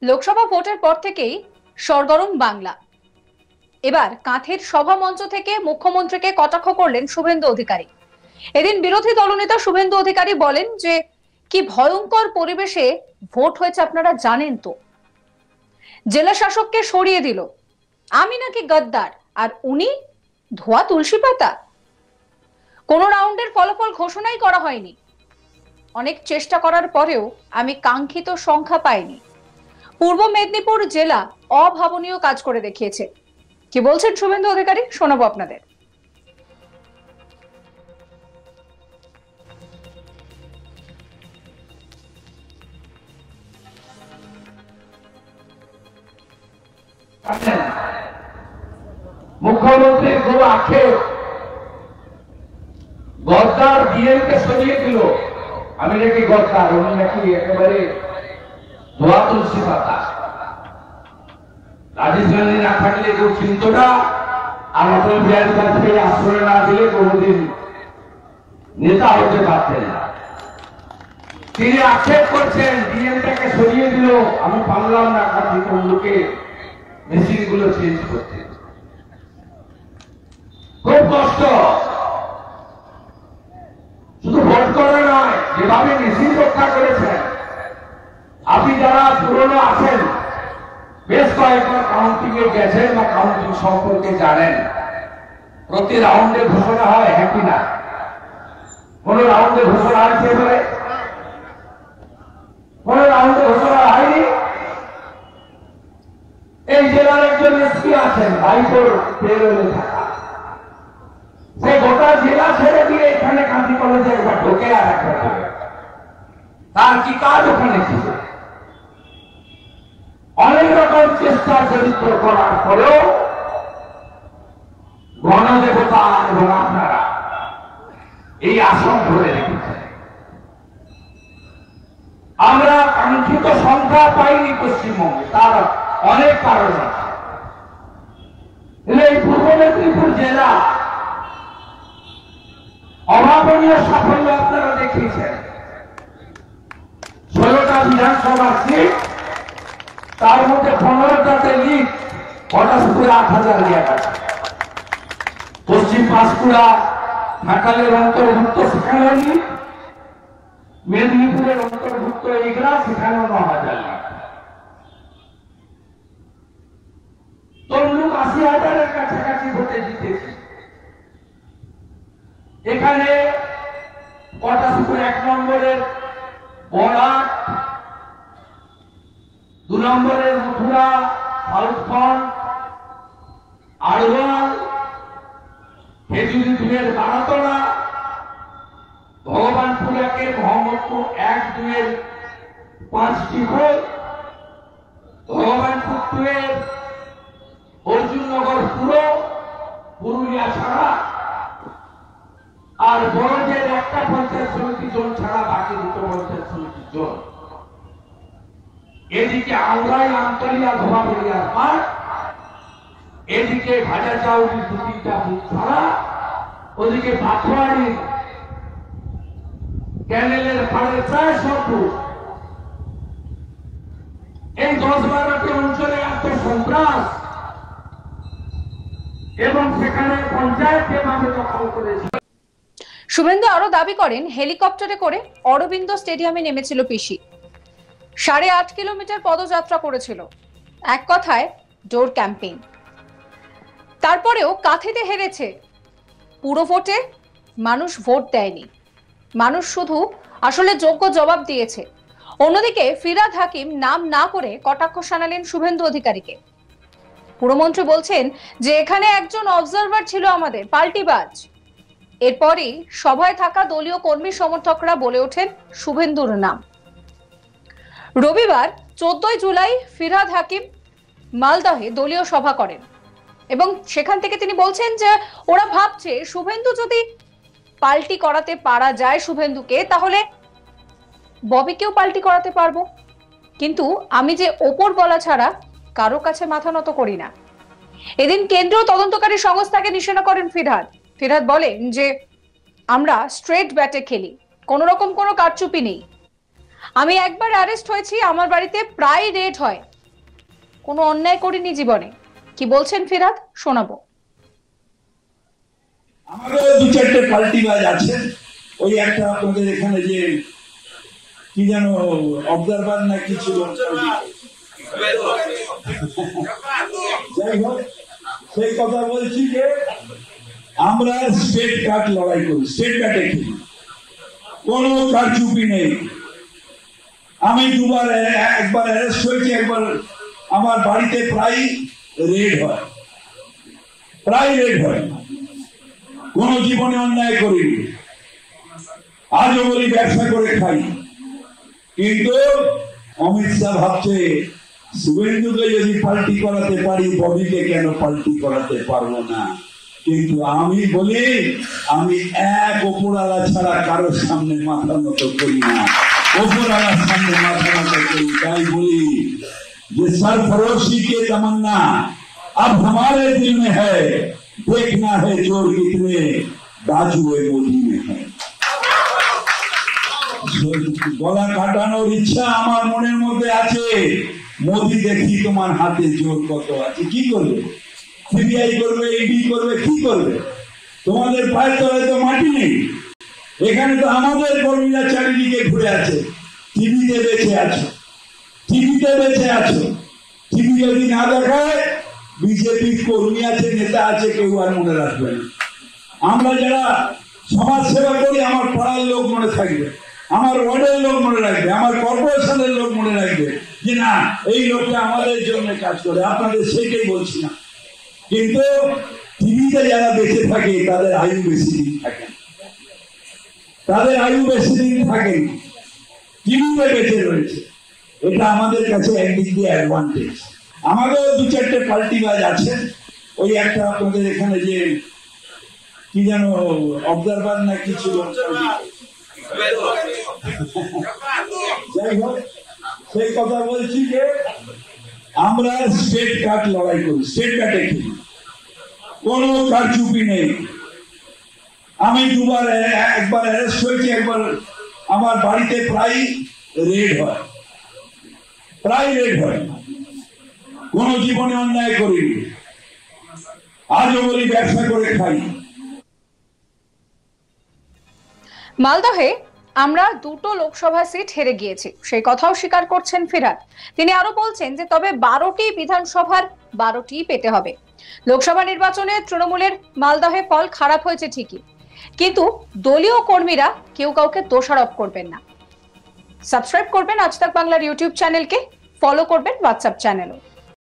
লোকসভা ভোটের পর থেকেই সরগরম বাংলা। এবার কাঁথের সভা মঞ্চ থেকে মুখ্যমন্ত্রীকে কটাক্ষ করলেন শুভেন্দু অধিকারী। এদিন বিরোধী দলনেতা শুভেন্দু অধিকারী বলেন যে কি ভয়ঙ্কর পরিবেশে ভোট হয়েছে আপনারা জানেন তো। জেলা শাসককে সরিয়ে দিল, আমি নাকি গদ্দার আর উনি ধোয়া তুলসী পাতা। কোন রাউন্ডের ফলাফল ঘোষণাই করা হয়নি, অনেক চেষ্টা করার পরেও আমি কাঙ্ক্ষিত সংখ্যা পাইনি। পূর্ব মেদিনীপুর জেলা অভাবনীয় কাজ করে দেখিয়েছে। কি বলছেন শুভেন্দু অধিকারী, শোনাবো আপনাদের। মুখ্যমন্ত্রী পুরো আক্ষেপ, গদ্দার ডিএমকে সরিয়ে দিল, আমি নাকি গদ্দার, উনি নাকি একেবারে ধোয়া তুলসী পাতা। রাজীব গান্ধী না থাকলে কেউ চিনত না, আর অটল বিহারী বাজপেয়ী আশ্রয় না দিলে কোনদিন নেতা হতে পারতেন না। তিনি আক্ষেপ করছেন ডিএমটাকে সরিয়ে দিল, আমি পারলাম না কাজী তমলুকে মেশিন গুলো চেঞ্জ করতে। খুব কষ্ট, শুধু ভোট করে নয়, যেভাবে মেশিন রক্ষা করেছেন। আপনি যারা পুরনো আছেন, বেশ কয়েকবার কাউন্টিং এ গেছেন বা কাউন্টিং সম্পর্কে জানেন, প্রতি রাউন্ডে ঘোষণা হয়, হ্যাঁ কি না? কোন রাউন্ডে ঘোষণা হয়েছে এবারে? কোন রাউন্ডে ঘোষণা হয়নি। এই জেলার একজন এসপি আছেন, ভাইপোর পেরোলে থাকা, সে গোটা জেলা ছেড়ে দিয়ে এখানে কাঁথি কলেজে একবার ঢোকে আর একবার ঢোকে। তার কি কাজ ওখানে ছিল? অনেক রকম চেষ্টা চরিত্র করার পরেও গণদেবতা এবং আপনারা এই আসন ধরে রেখেছেন। আমরা কাঙ্ক্ষিত সংখ্যা পাইনি পশ্চিমবঙ্গে, তার অনেক কারণ আছে। এই পূর্ব মেদিনীপুর জেলা অভাবনীয় সাফল্য আপনারা দেখিয়েছেন। 16টা বিধানসভার সিট, তার মধ্যে 15টাতে লিড, পটাশপুরে 8,000 লিয়ার আছে। পশ্চিম পাঁশকুড়া ঢাকালের অন্তর্ভুক্ত, সেখানে লিড। মেদিনীপুরের অন্তর্ভুক্ত এগরা, সেখানেও 9,000 লিড। তমলুক 80,000-এর কাছাকাছি ভোটে জিতেছে। এখানে পটাশপুর 1 নম্বরের বরাক, 2 নম্বরের মথুরা, সাউথফ্রন্ট, আড়ওয়াল, খেজুরি 2-এর বারাতলা, ভগবানপুর 1-এর, মোহাম্মদপুর 1-2-এর 5টি ভোট, ভগবানপুর 2-এর অর্জুননগর পুরো, পুরুলিয়া ছাড়া, আর বড়জের একটা পঞ্চায়েত সমিতি জোন ছাড়া বাকি 2টো পঞ্চায়েত সমিতি জোন। এদিকে আংরাই, আমতলিয়া, ধোয়াবড়িয়ার মাঠ, এদিকে ভাজা চাউরির 2-3টা বুথ ছাড়া, ওদিকে পাথুয়ারির ক্যানেলের পাড়ের প্রায় সব বুথ। এই 10-12টি অঞ্চলে এত সন্ত্রাস, এবং সেখানে পঞ্চায়েত যেভাবে দখল করেছে। শুভেন্দু আরো দাবি করেন, হেলিকপ্টারে করে অরবিন্দ স্টেডিয়ামে নেমেছিল পিসি, 8.5 কিলোমিটার পদযাত্রা করেছিল, এক কথায় ডোর ক্যাম্পিং। তারপরেও কাঁথিতে হেরেছে। পুরো ভোটে মানুষ ভোট দেয়নি, মানুষ শুধু আসলে যোগ্য জবাব দিয়েছে। অন্যদিকে ফিরহাদ হাকিম নাম না করে কটাক্ষ শানালেন শুভেন্দু অধিকারীকে। পুরমন্ত্রী বলছেন যে এখানে একজন অবজারভার ছিল আমাদের, পাল্টিবাজ। এরপরই সভায় থাকা দলীয় কর্মী সমর্থকরা বলে ওঠেন শুভেন্দুর নাম। রবিবার 14 জুলাই ফিরহাদ হাকিম মালদহে দলীয় সভা করেন এবং সেখান থেকে তিনি বলছেন যে ওরা ভাবছে শুভেন্দু যদি পাল্টি করাতে পারা যায় শুভেন্দুকে, তাহলে ববিকেও পাল্টি করাতে পারবো। কিন্তু আমি যে ওপর বলা ছাড়া কারো কাছে মাথা নত করি না। এদিন কেন্দ্রীয় তদন্তকারী সংস্থাকে নিশানা করেন ফিরহাদ। ফিরহাদ বলেন যে আমরা স্ট্রেট ব্যাটে খেলি, কোন রকম কোনো কারচুপি নেই। আমি একবার অ্যারেস্ট হয়েছি, আমার বাড়িতে প্রায় রেড হয়, কোনো অন্যায় করিনি জীবনে। কি বলছেন ফিরাদ, শোনাবো। আমারও দু চারটে পাল্টিবাজ আছে। ওই একটা আপনাদের এখানে যে কি যেন অবজারভার না কি ছিল, যাই হোক সেই কথা বলছি যে আমরা স্টেট কাট লড়াই করি, স্টেট কাটে খেলি, কোনো কারচুপি নেই। আমি একবার অ্যারেস্ট হয়েছি, একবার আমার বাড়িতে প্রায় রেড হয়, প্রায় রেড হয়। কোন জীবনে অন্যায় করিনি, আজও বলি ব্যবসা করে খাই। কিন্তু অমিত শাহ ভাবছে শুভেন্দুকে যদি পাল্টি করাতে পারি, ববিকে কেন পাল্টি করাতে পারবো না। কিন্তু আমি বলি আমি এক ওপরওয়ালা ছাড়া কারোর সামনে মাথা নত করি না, ওপরওয়ালার সামনে মাথা নত করি। তাই বলি যে सरफरोशी के तमन्ना अब हमारे दिल में है, देखना है जोर कितने बाजुए मोदी में है। গলা কাটানোর ইচ্ছা আমার মনের মধ্যে আছে। মোদি দেখি তোমার হাতে জোর কত আছে। কি করবে? সিবিআই করবে, ইডি করবে, কি করবে? তোমাদের পায়ের তলায় তো মাটি নেই। এখানে তো আমাদের কর্মীরা চারিদিকে ঘুরে আছে, টিভিতে বেঁচে আছো, টিভিতে বেঁচে আছো। টিভি যদি না দেখায়, বিজেপির কর্মী আছে, নেতা আছে, কেউ আর মনে রাখবে না। আমরা যারা সমাজ সেবা করি, আমার পাড়ার লোক মনে থাকবে, আমার ওয়ার্ডের লোক মনে রাখবে, আমার কর্পোরেশনের লোক মনে রাখবে যে না, এই লোকটা আমাদের জন্য কাজ করে। আপনাদের সেটাই বলছি না। কিন্তু টিভিতে যারা বেঁচে থাকে তাদের আয়ু বেশি দিন থাকে, তাদের আয়ু বেশি দিন থাকে, টিভিতে বেঁচে রয়েছে। এটা আমাদের কাছে একদিক দিয়ে অ্যাডভান্টেজ। আমারও দু চারটে পাল্টিবাজ আছে। ওই একটা আপনাদের এখানে যে কি যেন অবজারভার না কি ছিল, যাই হোক সেই কথা বলছি যে আমরা স্টেট কাট লড়াই করি, স্টেট কাটে খেলি, কোনো কারচুপি নেই। আমি একবার অ্যারেস্ট হয়েছি, একবার আমার বাড়িতে প্রায় রেড হয়, প্রায় রেড হয়। কোন জীবনে অন্যায় করিনি, আজও বলি ব্যবসা করে খাই। মালদহে আমরা দুটো লোকসভা সিট হেরে গিয়েছি, সেই কথাও স্বীকার করছেন ফিরাদ। তিনি আরো বলছেন যে তবে 12টি বিধানসভার 12টি পেতে হবে। লোকসভা নির্বাচনে তৃণমূলের মালদহে ফল খারাপ হয়েছে ঠিকই, কিন্তু দলীয় কর্মীরা কেউ কাউকে দোষারোপ করবেন না। সাবস্ক্রাইব করবেন আজ তাক বাংলার ইউটিউব চ্যানেলকে, ফলো করবেন হোয়াটসঅ্যাপ চ্যানেলও।